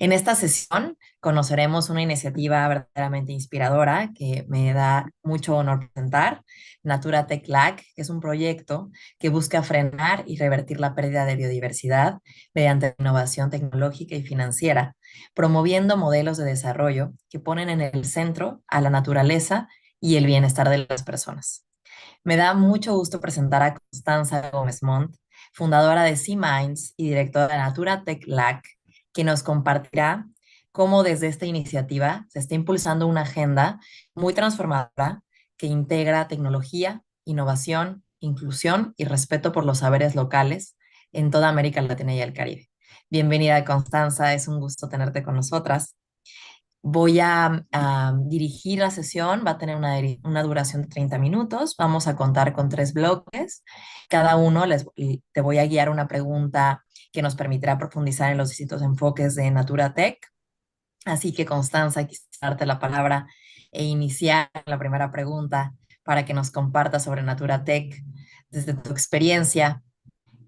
En esta sesión conoceremos una iniciativa verdaderamente inspiradora que me da mucho honor presentar, Natura Tech Lab, que es un proyecto que busca frenar y revertir la pérdida de biodiversidad mediante innovación tecnológica y financiera, promoviendo modelos de desarrollo que ponen en el centro a la naturaleza y el bienestar de las personas. Me da mucho gusto presentar a Constanza Gómez Montt, fundadora de Sea-Minds y directora de Natura Tech Lab, que nos compartirá cómo desde esta iniciativa se está impulsando una agenda muy transformadora que integra tecnología, innovación, inclusión y respeto por los saberes locales en toda América Latina y el Caribe. Bienvenida, Constanza, es un gusto tenerte con nosotras. Voy a dirigir la sesión, va a tener una duración de 30 minutos. Vamos a contar con tres bloques. Cada uno te voy a guiar una pregunta que nos permitirá profundizar en los distintos enfoques de Natura Tech. Así que, Constanza, quisiera darte la palabra e iniciar la primera pregunta para que nos compartas sobre Natura Tech desde tu experiencia.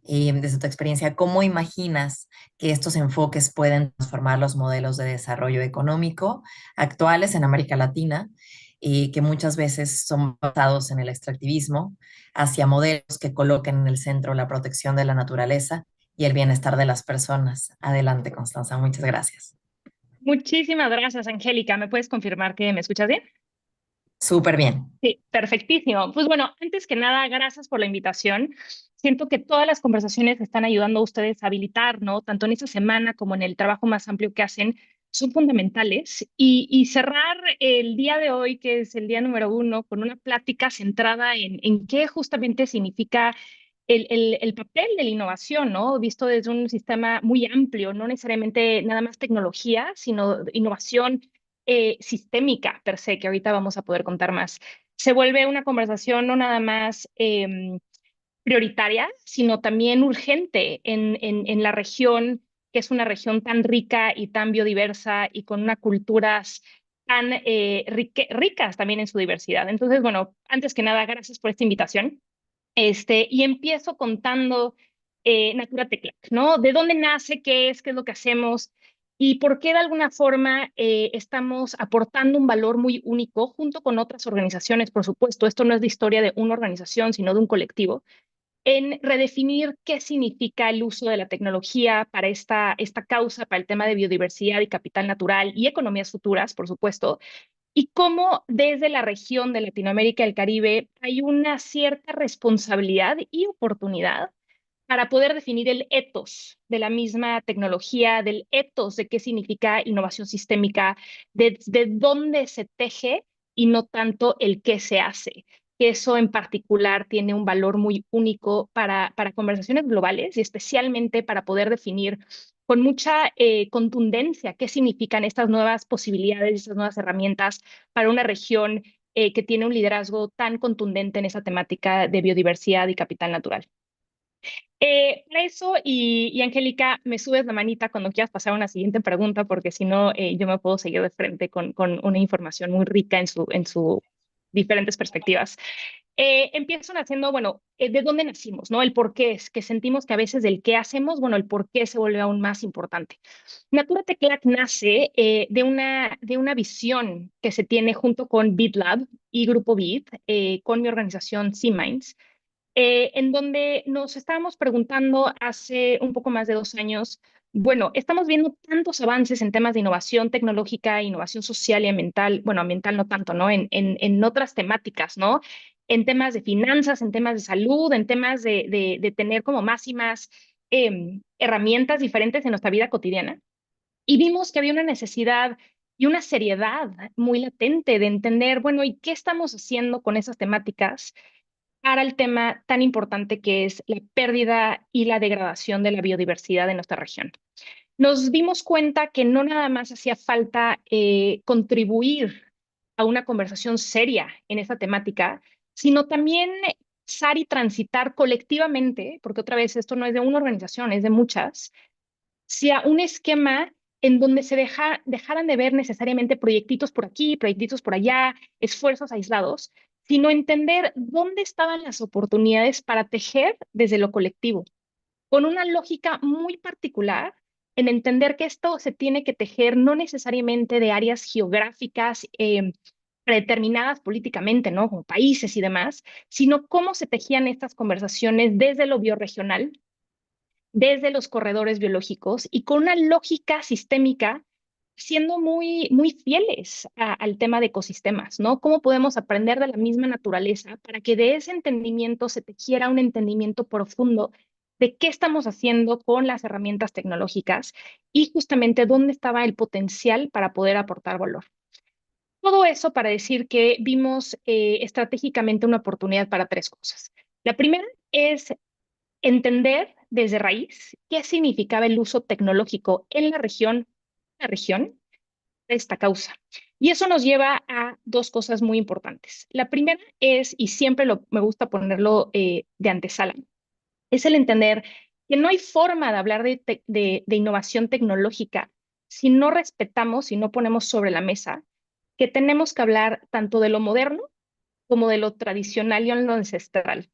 Desde tu experiencia, ¿cómo imaginas que estos enfoques pueden transformar los modelos de desarrollo económico actuales en América Latina, que muchas veces son basados en el extractivismo, hacia modelos que coloquen en el centro la protección de la naturaleza y el bienestar de las personas? Adelante, Constanza, muchas gracias. Muchísimas gracias, Angélica. ¿Me puedes confirmar que me escuchas bien? Súper bien. Sí, perfectísimo. Pues bueno, antes que nada, gracias por la invitación. Siento que todas las conversaciones que están ayudando a ustedes a habilitar, ¿no? Tanto en esta semana como en el trabajo más amplio que hacen, son fundamentales. Y cerrar el día de hoy, que es el día número uno, con una plática centrada en qué justamente significa el papel de la innovación, ¿no? Visto desde un sistema muy amplio, no necesariamente nada más tecnología, sino innovación sistémica per se, que ahorita vamos a poder contar más. Se vuelve una conversación no nada más prioritaria, sino también urgente en la región, que es una región tan rica y tan biodiversa y con unas culturas tan ricas también en su diversidad. Entonces, bueno, antes que nada, gracias por esta invitación. Y empiezo contando Natura Teclac, ¿no? ¿De dónde nace? Qué es lo que hacemos? Y por qué de alguna forma estamos aportando un valor muy único junto con otras organizaciones, por supuesto. Esto no es la historia de una organización, sino de un colectivo, en redefinir qué significa el uso de la tecnología para esta causa, para el tema de biodiversidad y capital natural y economías futuras, por supuesto, y cómo desde la región de Latinoamérica y el Caribe hay una cierta responsabilidad y oportunidad para poder definir el ethos de la misma tecnología, del ethos de qué significa innovación sistémica, de dónde se teje y no tanto el qué se hace. Que eso en particular tiene un valor muy único para conversaciones globales y especialmente para poder definir con mucha contundencia qué significan estas nuevas posibilidades, estas nuevas herramientas para una región que tiene un liderazgo tan contundente en esa temática de biodiversidad y capital natural. Para eso, y Angélica, me subes la manita cuando quieras pasar a una siguiente pregunta, porque si no, yo me puedo seguir de frente con una información muy rica en su diferentes perspectivas. Empiezan haciendo, bueno, ¿de dónde nacimos? ¿No? El por qué es, que sentimos que a veces del qué hacemos, bueno, el por qué se vuelve aún más importante. Natura Teclac nace de una visión que se tiene junto con BitLab y Grupo Bit, con mi organización C-Minds, en donde nos estábamos preguntando hace un poco más de 2 años, bueno, estamos viendo tantos avances en temas de innovación tecnológica, innovación social y ambiental, bueno, ambiental no tanto, ¿no? En otras temáticas, ¿no? En temas de finanzas, en temas de salud, en temas de tener como más y más herramientas diferentes en nuestra vida cotidiana. Y vimos que había una necesidad y una seriedad muy latente de entender, bueno, ¿y qué estamos haciendo con esas temáticas para el tema tan importante que es la pérdida y la degradación de la biodiversidad de nuestra región? Nos dimos cuenta que no nada más hacía falta contribuir a una conversación seria en esta temática, sino también pensar y transitar colectivamente, porque otra vez esto no es de una organización, es de muchas, hacia un esquema en donde dejaran de ver necesariamente proyectitos por aquí, proyectitos por allá, esfuerzos aislados, sino entender dónde estaban las oportunidades para tejer desde lo colectivo, con una lógica muy particular en entender que esto se tiene que tejer no necesariamente de áreas geográficas predeterminadas políticamente, ¿no? Como países y demás, sino cómo se tejían estas conversaciones desde lo biorregional, desde los corredores biológicos y con una lógica sistémica siendo muy fieles al tema de ecosistemas, ¿no? ¿Cómo podemos aprender de la misma naturaleza para que de ese entendimiento se tejiera un entendimiento profundo de qué estamos haciendo con las herramientas tecnológicas y justamente dónde estaba el potencial para poder aportar valor? Todo eso para decir que vimos estratégicamente una oportunidad para tres cosas. La primera es entender desde raíz qué significaba el uso tecnológico en la región de esta causa. Y eso nos lleva a dos cosas muy importantes. La primera es, y siempre me gusta ponerlo de antesala, es el entender que no hay forma de hablar de innovación tecnológica si no respetamos, si no ponemos sobre la mesa que tenemos que hablar tanto de lo moderno como de lo tradicional y lo ancestral.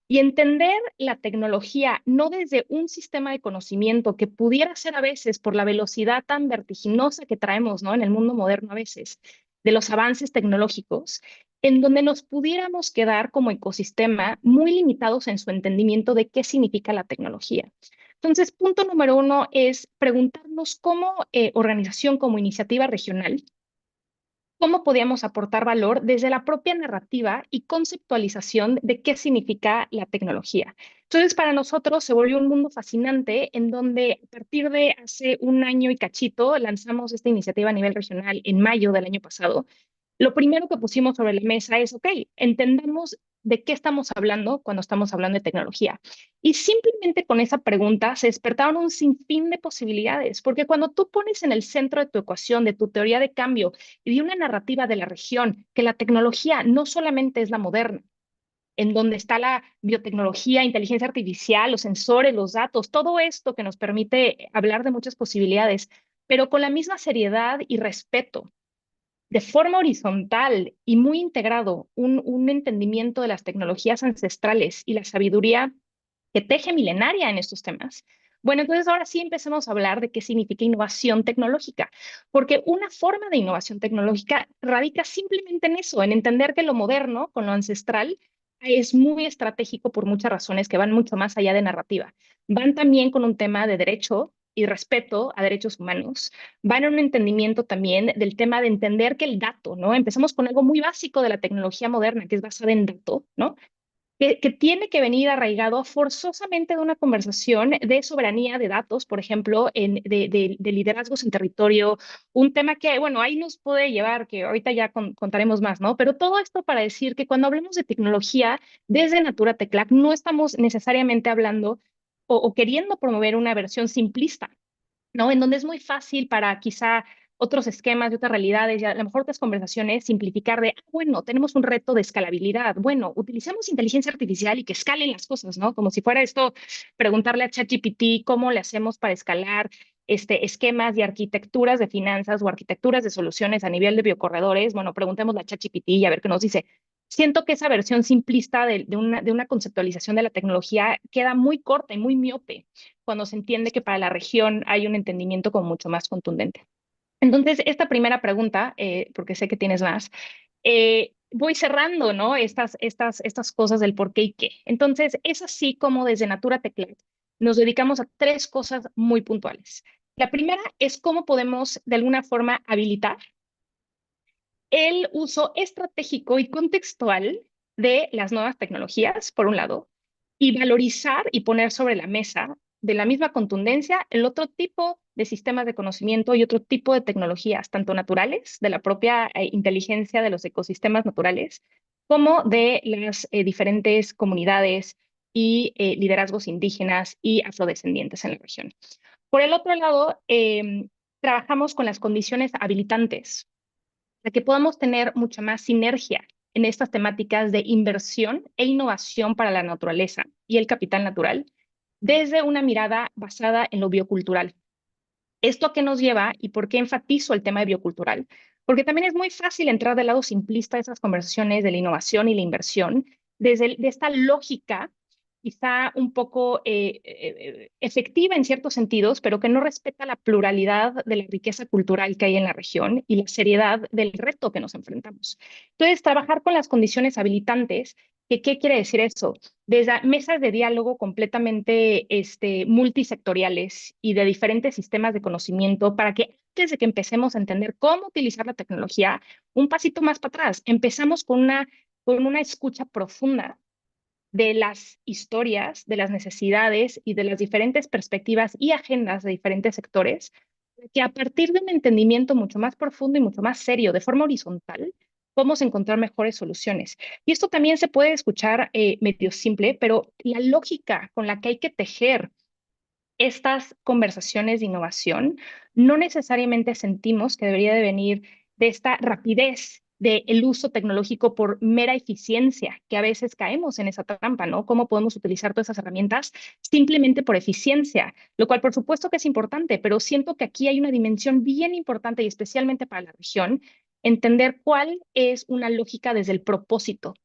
Y entender la tecnología no desde un sistema de conocimiento que pudiera ser a veces por la velocidad tan vertiginosa que traemos, ¿no? En el mundo moderno a veces, de los avances tecnológicos, en donde nos pudiéramos quedar como ecosistema muy limitados en su entendimiento de qué significa la tecnología. Entonces, punto número uno es preguntarnos cómo organización, como iniciativa regional, cómo podíamos aportar valor desde la propia narrativa y conceptualización de qué significa la tecnología. Entonces, para nosotros se volvió un mundo fascinante en donde a partir de hace un año y cachito lanzamos esta iniciativa a nivel regional en mayo del año pasado. Lo primero que pusimos sobre la mesa es, ok, entendamos de qué estamos hablando cuando estamos hablando de tecnología. Y simplemente con esa pregunta se despertaron un sinfín de posibilidades, porque cuando tú pones en el centro de tu ecuación, de tu teoría de cambio y de una narrativa de la región, que la tecnología no solamente es la moderna, en donde está la biotecnología, inteligencia artificial, los sensores, los datos, todo esto que nos permite hablar de muchas posibilidades, pero con la misma seriedad y respeto de forma horizontal y muy integrado un entendimiento de las tecnologías ancestrales y la sabiduría que teje milenaria en estos temas. Bueno, entonces ahora sí empecemos a hablar de qué significa innovación tecnológica, porque una forma de innovación tecnológica radica simplemente en eso, en entender que lo moderno con lo ancestral es muy estratégico por muchas razones que van mucho más allá de narrativa. Van también con un tema de derecho y respeto a derechos humanos, van en un entendimiento también del tema de entender que el dato, ¿no? Empezamos con algo muy básico de la tecnología moderna, que es basada en dato, ¿no? Que tiene que venir arraigado forzosamente de una conversación de soberanía de datos, por ejemplo, de liderazgos en territorio, un tema que, bueno, ahí nos puede llevar, que ahorita ya contaremos más, ¿no? Pero todo esto para decir que cuando hablamos de tecnología desde Natura Teclac, no estamos necesariamente hablando o queriendo promover una versión simplista, ¿no? En donde es muy fácil para quizá otros esquemas de otras realidades y a lo mejor otras conversaciones simplificar de, bueno, tenemos un reto de escalabilidad, bueno, utilicemos inteligencia artificial y que escalen las cosas, ¿no? Como si fuera esto, preguntarle a ChatGPT cómo le hacemos para escalar esquemas de arquitecturas de finanzas o arquitecturas de soluciones a nivel de biocorredores, bueno, preguntémosle a ChatGPT y a ver qué nos dice. Siento que esa versión simplista de una conceptualización de la tecnología queda muy corta y muy miope cuando se entiende que para la región hay un entendimiento como mucho más contundente. Entonces, esta primera pregunta, porque sé que tienes más, voy cerrando, ¿no? Estas cosas del por qué y qué. Entonces, es así como desde Natura Teclat nos dedicamos a tres cosas muy puntuales. La primera es cómo podemos de alguna forma habilitar el uso estratégico y contextual de las nuevas tecnologías, por un lado, y valorizar y poner sobre la mesa de la misma contundencia el otro tipo de sistemas de conocimiento y otro tipo de tecnologías, tanto naturales, de la propia inteligencia de los ecosistemas naturales, como de las diferentes comunidades y liderazgos indígenas y afrodescendientes en la región. Por el otro lado, trabajamos con las condiciones habilitantes para que podamos tener mucha más sinergia en estas temáticas de inversión e innovación para la naturaleza y el capital natural desde una mirada basada en lo biocultural. ¿Esto a qué nos lleva y por qué enfatizo el tema de biocultural? Porque también es muy fácil entrar del lado simplista de esas conversaciones de la innovación y la inversión, de esta lógica quizá un poco efectiva en ciertos sentidos, pero que no respeta la pluralidad de la riqueza cultural que hay en la región y la seriedad del reto que nos enfrentamos. Entonces, trabajar con las condiciones habilitantes, ¿qué quiere decir eso? Desde mesas de diálogo completamente multisectoriales y de diferentes sistemas de conocimiento para que antes de que empecemos a entender cómo utilizar la tecnología, un pasito más para atrás, empezamos con una escucha profunda de las historias, de las necesidades y de las diferentes perspectivas y agendas de diferentes sectores, que a partir de un entendimiento mucho más profundo y mucho más serio, de forma horizontal, podemos encontrar mejores soluciones. Y esto también se puede escuchar medio simple, pero la lógica con la que hay que tejer estas conversaciones de innovación, no necesariamente sentimos que debería de venir de esta rapidez del uso tecnológico por mera eficiencia, que a veces caemos en esa trampa, ¿no? ¿Cómo podemos utilizar todas esas herramientas simplemente por eficiencia? Lo cual, por supuesto que es importante, pero siento que aquí hay una dimensión bien importante y especialmente para la región, entender cuál es una lógica desde el propósito,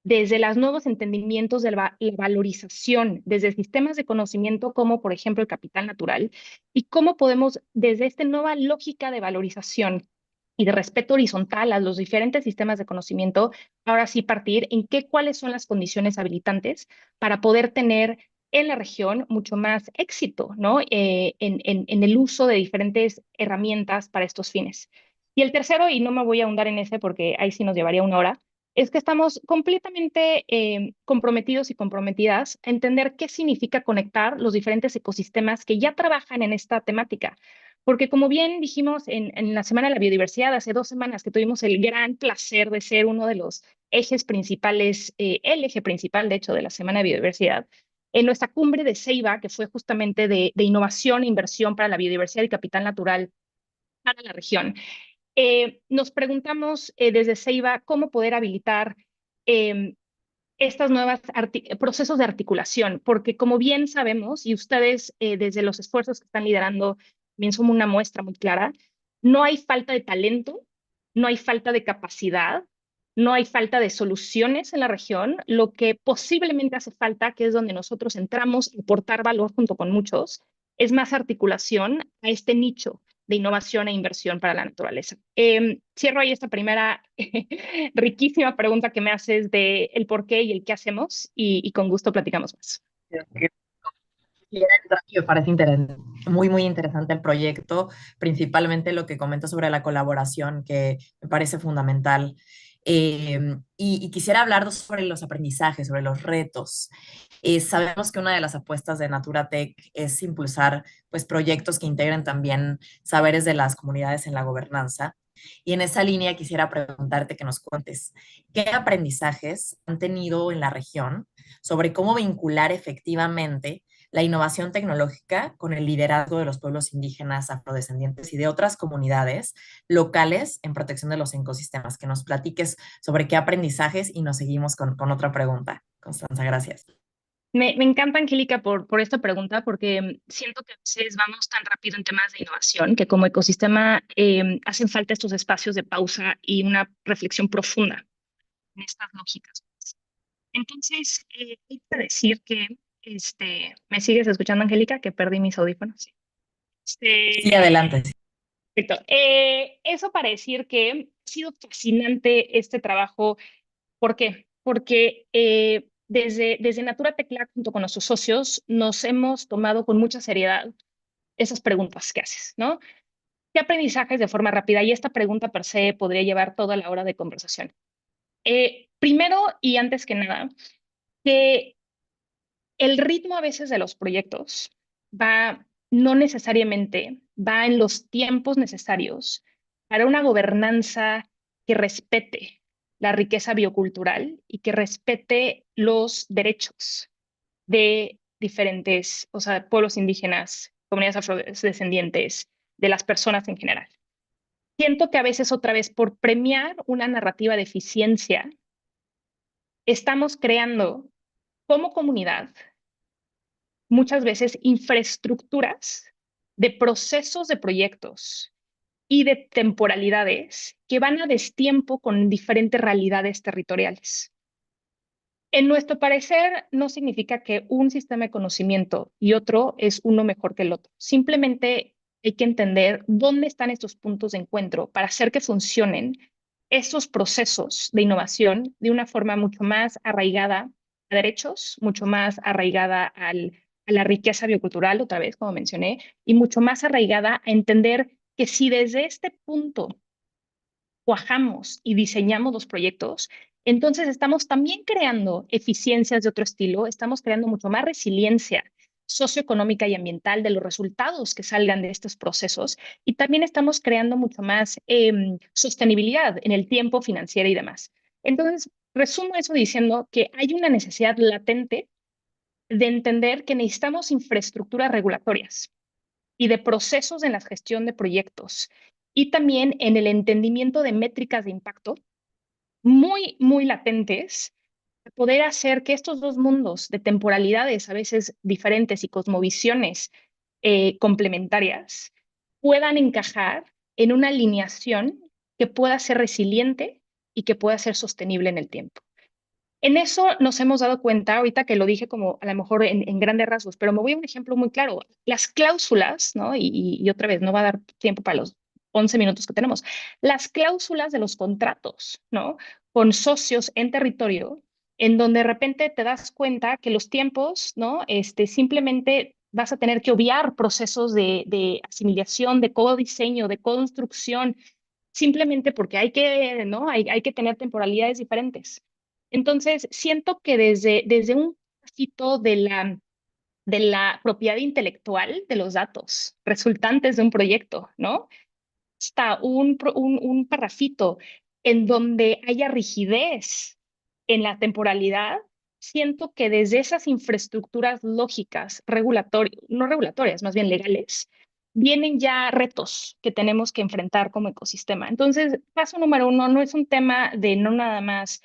desde los nuevos entendimientos de la valorización, desde sistemas de conocimiento como por ejemplo el capital natural, y cómo podemos desde esta nueva lógica de valorización y de respeto horizontal a los diferentes sistemas de conocimiento, ahora sí partir en cuáles son las condiciones habilitantes para poder tener en la región mucho más éxito, ¿no? En el uso de diferentes herramientas para estos fines. Y el tercero, y no me voy a ahondar en ese porque ahí sí nos llevaría una hora, es que estamos completamente comprometidos y comprometidas a entender qué significa conectar los diferentes ecosistemas que ya trabajan en esta temática. Porque como bien dijimos en la Semana de la Biodiversidad, hace 2 semanas que tuvimos el gran placer de ser uno de los ejes principales, el eje principal, de hecho, de la Semana de Biodiversidad, en nuestra cumbre de Ceiba, que fue justamente de innovación e inversión para la biodiversidad y capital natural para la región. Nos preguntamos desde Ceiba cómo poder habilitar eh, estas nuevas procesos de articulación, porque como bien sabemos, y ustedes desde los esfuerzos que están liderando, bien son una muestra muy clara, no hay falta de talento, no hay falta de capacidad, no hay falta de soluciones en la región, lo que posiblemente hace falta, que es donde nosotros entramos a aportar valor junto con muchos, es más articulación a este nicho de innovación e inversión para la naturaleza. Cierro ahí esta primera riquísima pregunta que me haces de el por qué y el qué hacemos y con gusto platicamos más. Me parece interesante, muy, muy interesante el proyecto, principalmente lo que comenta sobre la colaboración, que me parece fundamental. Y quisiera hablar sobre los aprendizajes, sobre los retos. Sabemos que una de las apuestas de Natura Tech es impulsar pues, proyectos que integren también saberes de las comunidades en la gobernanza. Y en esa línea quisiera preguntarte que nos cuentes qué aprendizajes han tenido en la región sobre cómo vincular efectivamente la innovación tecnológica con el liderazgo de los pueblos indígenas, afrodescendientes y de otras comunidades locales en protección de los ecosistemas. Que nos platiques sobre qué aprendizajes y nos seguimos con otra pregunta. Constanza, gracias. Me encanta, Angélica, por esta pregunta, porque siento que a veces vamos tan rápido en temas de innovación que como ecosistema hacen falta estos espacios de pausa y una reflexión profunda en estas lógicas. Entonces, hay que decir que, ¿me sigues escuchando, Angélica? Que perdí mis audífonos. Sí, Este, adelante. Perfecto. Eso para decir que ha sido fascinante este trabajo. ¿Por qué? Porque desde Natura Tecla, junto con nuestros socios, nos hemos tomado con mucha seriedad esas preguntas que haces, ¿no? ¿Qué aprendizajes de forma rápida? Y esta pregunta per se podría llevar toda la hora de conversación. Primero y antes que nada, que el ritmo a veces de los proyectos no necesariamente va en los tiempos necesarios para una gobernanza que respete la riqueza biocultural y que respete los derechos de diferentes, o sea, pueblos indígenas, comunidades afrodescendientes, de las personas en general. Siento que a veces otra vez por premiar una narrativa de eficiencia, estamos creando como comunidad muchas veces infraestructuras de procesos de proyectos y de temporalidades que van a destiempo con diferentes realidades territoriales. En nuestro parecer, no significa que un sistema de conocimiento y otro es uno mejor que el otro. Simplemente hay que entender dónde están estos puntos de encuentro para hacer que funcionen estos procesos de innovación de una forma mucho más arraigada a derechos, mucho más arraigada a la riqueza biocultural, otra vez, como mencioné, y mucho más arraigada a entender que si desde este punto cuajamos y diseñamos los proyectos, entonces estamos también creando eficiencias de otro estilo, estamos creando mucho más resiliencia socioeconómica y ambiental de los resultados que salgan de estos procesos y también estamos creando mucho más sostenibilidad en el tiempo financiero y demás. Entonces, resumo eso diciendo que hay una necesidad latente de entender que necesitamos infraestructuras regulatorias y de procesos en la gestión de proyectos y también en el entendimiento de métricas de impacto muy, muy latentes, poder hacer que estos dos mundos de temporalidades a veces diferentes y cosmovisiones complementarias puedan encajar en una alineación que pueda ser resiliente y que pueda ser sostenible en el tiempo. En eso nos hemos dado cuenta, ahorita que lo dije como a lo mejor en grandes rasgos, pero me voy a un ejemplo muy claro. Las cláusulas, ¿no? Y otra vez, no va a dar tiempo para los 11 minutos que tenemos. Las cláusulas de los contratos, ¿no? Con socios en territorio, en donde de repente te das cuenta que los tiempos, ¿no? Simplemente vas a tener que obviar procesos de asimilación, de codiseño, de construcción, simplemente porque hay que, ¿no? Hay que tener temporalidades diferentes. Entonces, siento que desde un pasito de la propiedad intelectual de los datos resultantes de un proyecto, ¿no? Hasta un parrafito en donde haya rigidez en la temporalidad, siento que desde esas infraestructuras lógicas, regulatorias, no regulatorias, más bien legales, vienen ya retos que tenemos que enfrentar como ecosistema. Entonces, paso número uno, no es un tema de no nada más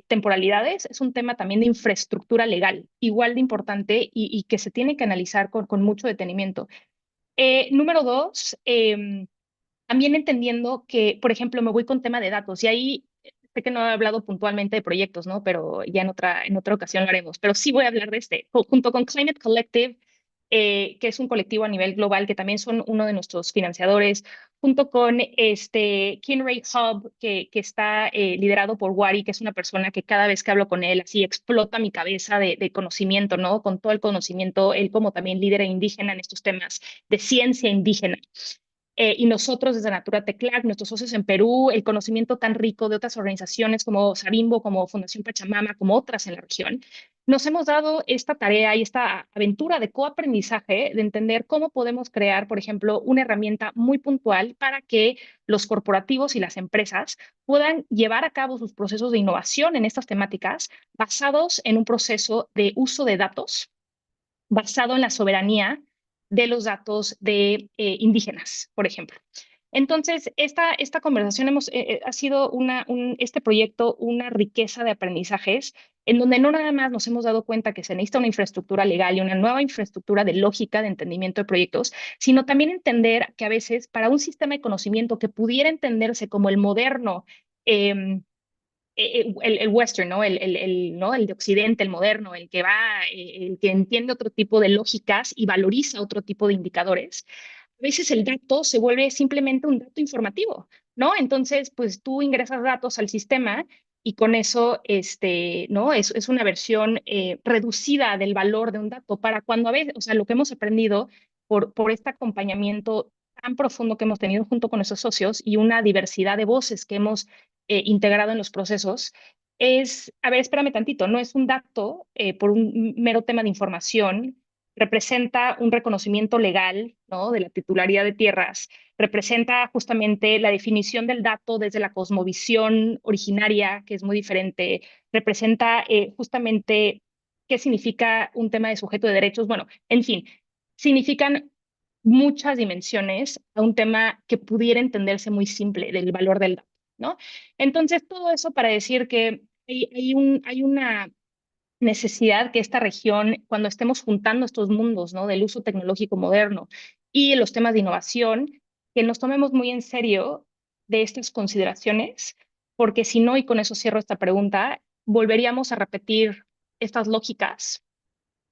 temporalidades, es un tema también de infraestructura legal, igual de importante y que se tiene que analizar con mucho detenimiento. Número dos, también entendiendo que, por ejemplo, me voy con tema de datos y ahí sé que no he hablado puntualmente de proyectos, ¿no? Pero ya en otra ocasión lo haremos. Pero sí voy a hablar de junto con Climate Collective, que es un colectivo a nivel global que también son uno de nuestros financiadores, junto con Kinray Hub, que está liderado por Wari, que es una persona que cada vez que hablo con él, así explota mi cabeza de conocimiento, ¿no? Con todo el conocimiento, él como también líder indígena en estos temas de ciencia indígena. Y nosotros desde Natura Teclac, nuestros socios en Perú, el conocimiento tan rico de otras organizaciones como Sabimbo, como Fundación Pachamama, como otras en la región, nos hemos dado esta tarea y esta aventura de coaprendizaje de entender cómo podemos crear, por ejemplo, una herramienta muy puntual para que los corporativos y las empresas puedan llevar a cabo sus procesos de innovación en estas temáticas basados en un proceso de uso de datos basado en la soberanía de los datos de indígenas, por ejemplo. Entonces, esta conversación ha sido este proyecto una riqueza de aprendizajes en donde no nada más nos hemos dado cuenta que se necesita una infraestructura legal y una nueva infraestructura de lógica, de entendimiento de proyectos, sino también entender que a veces para un sistema de conocimiento que pudiera entenderse como el moderno, eh, el western, ¿no? ¿no? El de Occidente, el moderno, el que va, el que entiende otro tipo de lógicas y valoriza otro tipo de indicadores. A veces el dato se vuelve simplemente un dato informativo, ¿no? Entonces, pues tú ingresas datos al sistema y con eso, ¿no? Es una versión reducida del valor de un dato para cuando a veces, o sea, lo que hemos aprendido por este acompañamiento tan profundo que hemos tenido junto con nuestros socios y una diversidad de voces que hemos integrado en los procesos, es, a ver, espérame tantito, no es un dato por un mero tema de información, representa un reconocimiento legal, ¿no? De la titularidad de tierras, representa justamente la definición del dato desde la cosmovisión originaria, que es muy diferente, representa justamente qué significa un tema de sujeto de derechos, bueno, en fin, significan muchas dimensiones a un tema que pudiera entenderse muy simple del valor del dato, ¿no? Entonces, todo eso para decir que hay una necesidad que esta región, cuando estemos juntando estos mundos, ¿no? Del uso tecnológico moderno y los temas de innovación, que nos tomemos muy en serio de estas consideraciones, porque si no, y con eso cierro esta pregunta, volveríamos a repetir estas lógicas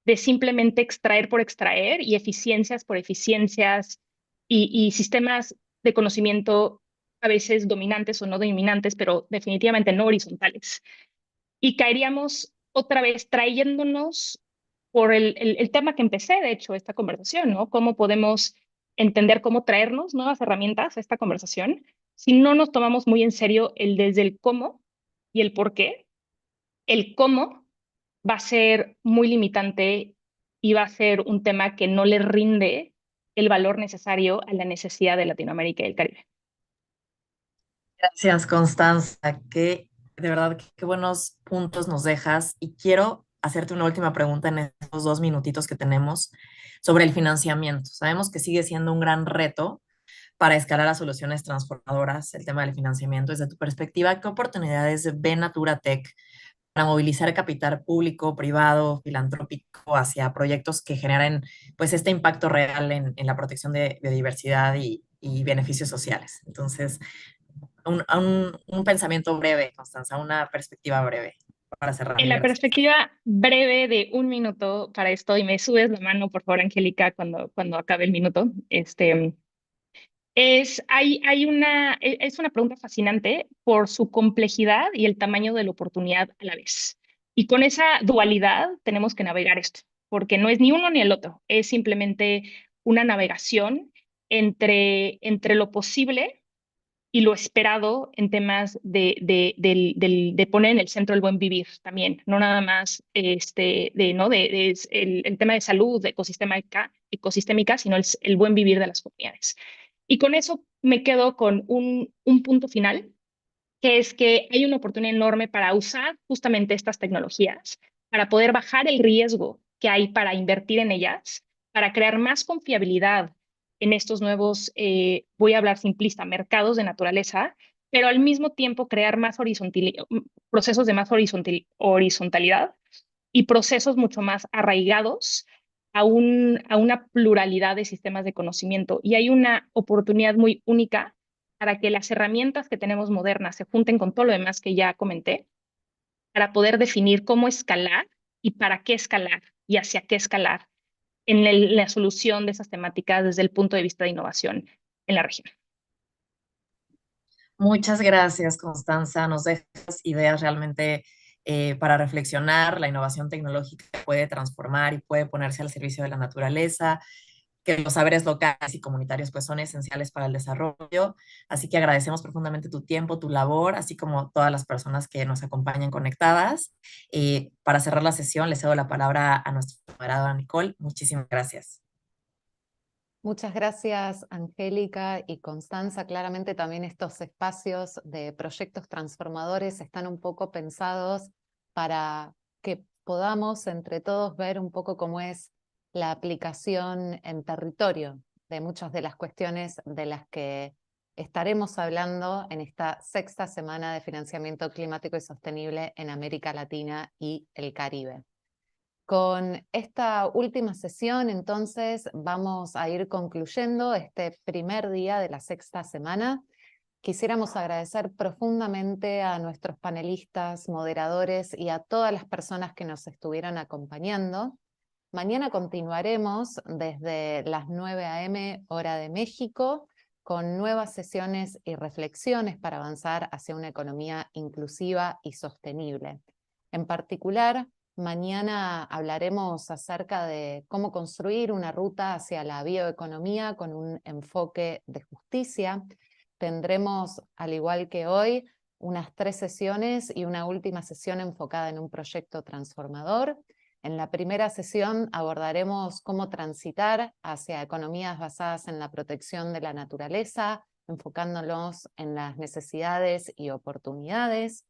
de simplemente extraer por extraer y eficiencias por eficiencias y sistemas de conocimiento a veces dominantes o no dominantes, pero definitivamente no horizontales. Y caeríamos otra vez trayéndonos por el tema que empecé, de hecho, esta conversación, ¿no? Cómo podemos entender cómo traernos nuevas herramientas a esta conversación si no nos tomamos muy en serio el desde el cómo y el por qué. El cómo va a ser muy limitante y va a ser un tema que no le rinde el valor necesario a la necesidad de Latinoamérica y el Caribe. Gracias, Constanza. De verdad, qué buenos puntos nos dejas. Y quiero hacerte una última pregunta en estos 2 minutitos que tenemos sobre el financiamiento. Sabemos que sigue siendo un gran reto para escalar a soluciones transformadoras el tema del financiamiento. Desde tu perspectiva, ¿qué oportunidades ve Natura Tech para movilizar capital público, privado, filantrópico hacia proyectos que generen pues este impacto real en la protección de biodiversidad y beneficios sociales? Entonces, un pensamiento breve, Constanza, una perspectiva breve para cerrar. En Mil la gracias. perspectiva breve de 1 minuto para esto, y me subes la mano, por favor, Angélica, cuando acabe el minuto, es una pregunta fascinante por su complejidad y el tamaño de la oportunidad a la vez. Y con esa dualidad tenemos que navegar esto, porque no es ni uno ni el otro, es simplemente una navegación entre lo posible y lo esperado en temas de poner en el centro el buen vivir también, no nada más el tema de salud ecosistémica, sino el buen vivir de las comunidades. Y con eso me quedo con un punto final, que es que hay una oportunidad enorme para usar justamente estas tecnologías, para poder bajar el riesgo que hay para invertir en ellas, para crear más confiabilidad en estos nuevos, voy a hablar simplista, mercados de naturaleza, pero al mismo tiempo crear más procesos de más horizontalidad y procesos mucho más arraigados a una pluralidad de sistemas de conocimiento. Y hay una oportunidad muy única para que las herramientas que tenemos modernas se junten con todo lo demás que ya comenté, para poder definir cómo escalar y para qué escalar y hacia qué escalar en la solución de esas temáticas desde el punto de vista de innovación en la región. Muchas gracias, Constanza. Nos dejas ideas realmente para reflexionar. La innovación tecnológica puede transformar y puede ponerse al servicio de la naturaleza, que los saberes locales y comunitarios pues son esenciales para el desarrollo. Así que agradecemos profundamente tu tiempo, tu labor, así como todas las personas que nos acompañan conectadas. Para cerrar la sesión, le cedo la palabra a nuestra moderadora Nicole. Muchísimas gracias. Muchas gracias, Angélica y Constanza. Claramente también estos espacios de proyectos transformadores están un poco pensados para que podamos entre todos ver un poco cómo es la aplicación en territorio de muchas de las cuestiones de las que estaremos hablando en esta 6ª semana de financiamiento climático y sostenible en América Latina y el Caribe. Con esta última sesión, entonces, vamos a ir concluyendo este primer día de la 6ª semana. Quisiéramos agradecer profundamente a nuestros panelistas, moderadores y a todas las personas que nos estuvieron acompañando. Mañana continuaremos desde las 9 a.m. hora de México con nuevas sesiones y reflexiones para avanzar hacia una economía inclusiva y sostenible. En particular, mañana hablaremos acerca de cómo construir una ruta hacia la bioeconomía con un enfoque de justicia. Tendremos, al igual que hoy, unas 3 sesiones y una última sesión enfocada en un proyecto transformador. En la primera sesión abordaremos cómo transitar hacia economías basadas en la protección de la naturaleza, enfocándonos en las necesidades y oportunidades.